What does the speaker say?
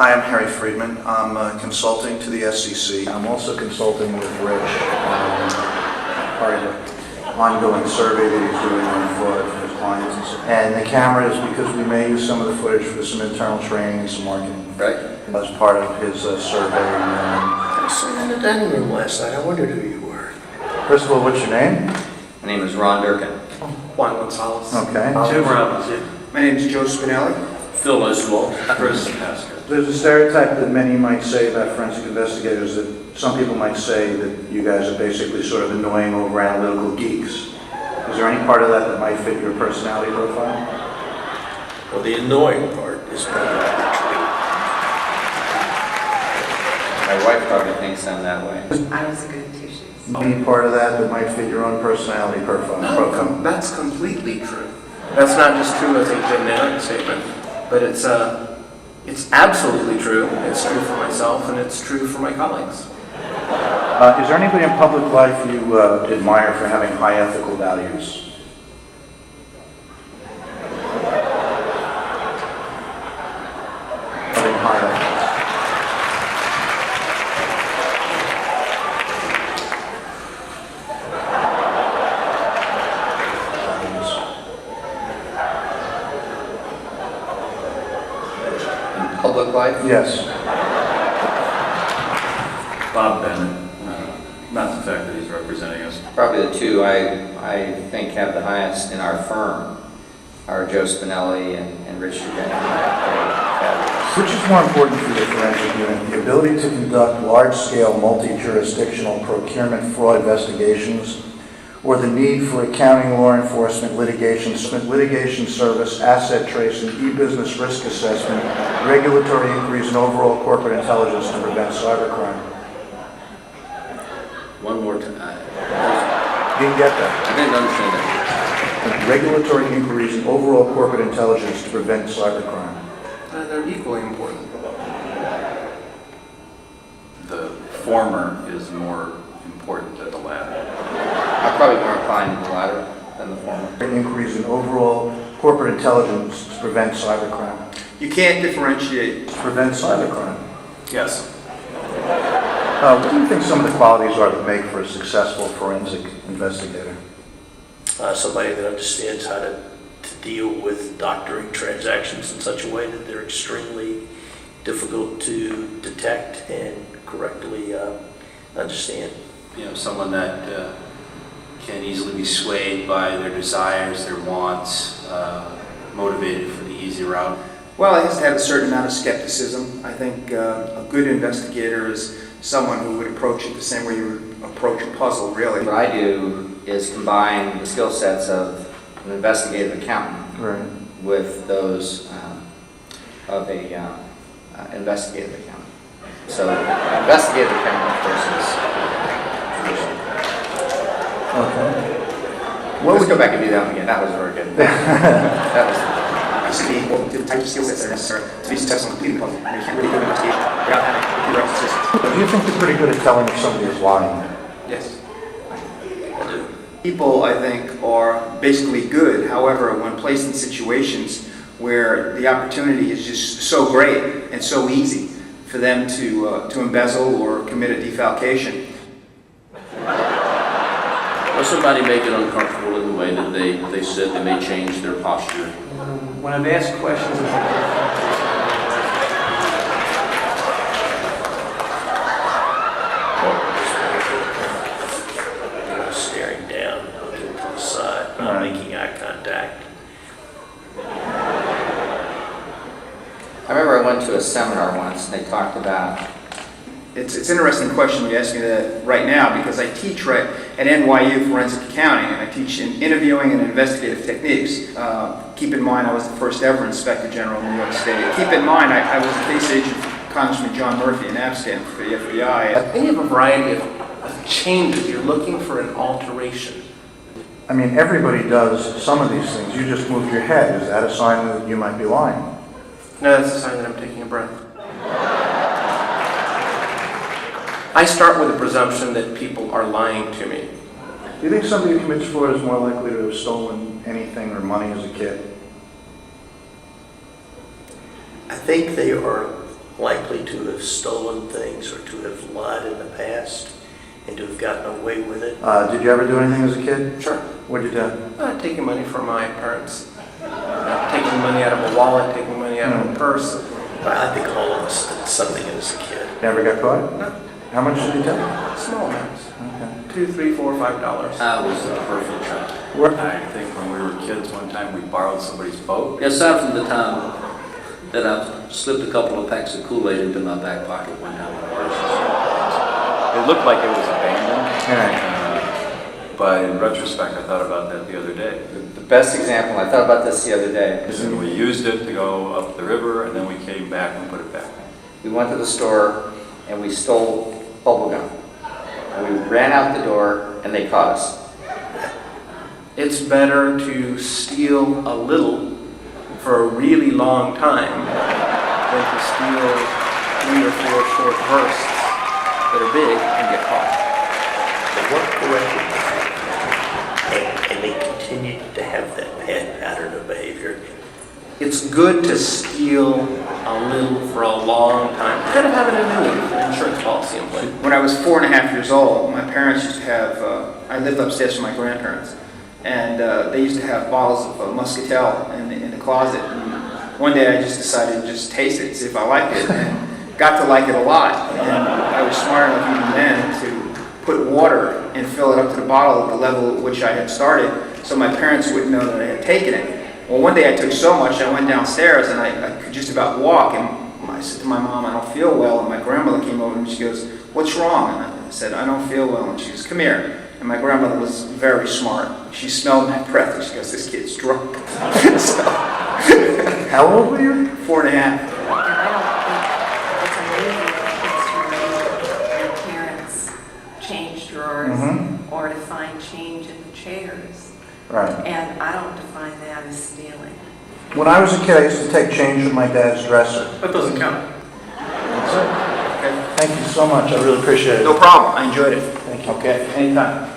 Hi, I'm Harry Friedman. I'm consulting to the SEC. I'm also consulting with Rich on part of the ongoing survey that he's doing on fraud for his clients. And the camera is because we may use some of the footage for some internal training and some marketing. Right. As part of his survey. I was sitting in the dining room last night. I wondered who you were. First of all, what's your name? My name is Ron Durkin. Juan Gonzalez. Okay. Jim Robbins. My name is Joe Spinelli. Phil Oswald. Chris Pascal. There's a stereotype that many might say about forensic investigators that some people might say that you guys are basically sort of annoying over-analytical geeks. Is there any part of that that might fit your personality profile? Well, the annoying part is probably My wife probably thinks I'm that way. I was a good two shoes. Any part of that that might fit your own personality profile? No, that's completely true. That's not just true as a generic statement, but it's absolutely true. It's true for myself and it's true for my colleagues. Is there anybody in public life you admire for having high ethical values? Having high ethics. Public life? Yes. Bob Bennett. Not the fact that he's representing us. Probably the two I think have the highest in our firm are Joe Spinelli and Richard Bennett. Which is more important for the forensic unit, the ability to conduct large-scale, multi-jurisdictional procurement fraud investigations, or the need for accounting, law enforcement, litigation service, asset tracing, e-business risk assessment, regulatory inquiries, and overall corporate intelligence to prevent cybercrime? One more time. You didn't get that. I didn't understand that. Regulatory inquiries and overall corporate intelligence to prevent cybercrime. They're equally important. The former is more important than the latter. I'm probably more inclined to the latter than the former. Inquiries and overall corporate intelligence to prevent cybercrime. You can't differentiate. To prevent cybercrime. Yes. What do you think some of the qualities are that make for a successful forensic investigator? Somebody that understands how to deal with doctoring transactions in such a way that they're extremely difficult to detect and correctly understand. You know, someone that can easily be swayed by their desires, their wants, motivated for the easy route. Well, it has to have a certain amount of skepticism. I think a good investigator is someone who would approach it the same way you would approach a puzzle, really. What I do is combine the skill sets of an investigative accountant with those of a investigative accountant. So, investigative accountant versus traditional. Okay. Let's go back and do that one again. That was very good. That was. The type of skill sets that are necessary to be successful in completing the puzzle. And you can't really do an investigation without having a computer system. Do you think you're pretty good at telling if somebody is lying? Yes. I do. People, I think, are basically good. However, when placed in situations where the opportunity is just so great and so easy for them to embezzle or commit a defalcation. Or somebody may get uncomfortable in the way that they sit, they may change their posture. When I've asked questions Staring down, looking to the side, not making eye contact. I remember I went to a seminar once and they talked about. It's an interesting question you ask me that right now because I teach right at NYU forensic accounting and I teach in interviewing and investigative techniques. Keep in mind I was the first ever Inspector General in New York State. Keep in mind I was a case agent for Congressman John Murphy in Abstain for the FBI. They have a variety of changes. You're looking for an alteration. I mean, everybody does some of these things. You just moved your head. Is that a sign that you might be lying? No, that's a sign that I'm taking a breath. I start with a presumption that people are lying to me. Do you think somebody who commits fraud is more likely to have stolen anything or money as a kid? I think they are likely to have stolen things or to have lied in the past and to have gotten away with it? Did you ever do anything as a kid? Sure. What'd you do? Taking money from my parents. Taking money out of a wallet, taking money out of a purse. I think all of us did something as a kid. Never got caught? No. How much did you take? Small amounts. Okay. $2, $3, $4, $5. That was the perfect child. Where- I think when we were kids, one time we borrowed somebody's boat. Aside from the time that I slipped a couple of packs of Kool-Aid into my back pocket one time. It looked like it was abandoned, Yeah. but in retrospect, I thought about that the other day. The best example, I thought about this the other day, Because then we used it to go up the river, and then we came back and put it back. we went to the store and we stole bubble gum. And we ran out the door and they caught us. It's better to steal a little for a really long time than to steal 3 or 4 short bursts that are big and get caught. They work correctly, and they continue to have that bad pattern of behavior. It's good to steal a little for a long time. Kind of having an insurance policy in place. When I was 4.5 years old, my parents used to have, I lived upstairs with my grandparents, and they used to have bottles of Muscatel in the closet. And one day I just decided to just taste it, see if I liked it, and got to like it a lot. And I was smart enough even then to put water and fill it up to the bottle at the level at which I had started, so my parents wouldn't know that I had taken it. Well, one day I took so much, I went downstairs and I could just about walk, and I said to my mom, I don't feel well, and my grandmother came over and she goes, what's wrong? And I said, I don't feel well, and she goes, come here. And my grandmother was very smart. She smelled my breath and she goes, this kid's drunk. So, How old were you? 4.5. And I don't think it's amazing that kids your parents change drawers Mhm. or to find change in the chairs. Right. And I don't define that as stealing. When I was a kid, I used to take change from my dad's dresser. That doesn't count. That's it. Thank you so much. I really appreciate it. No problem, I enjoyed it. Thank you. Okay, anytime.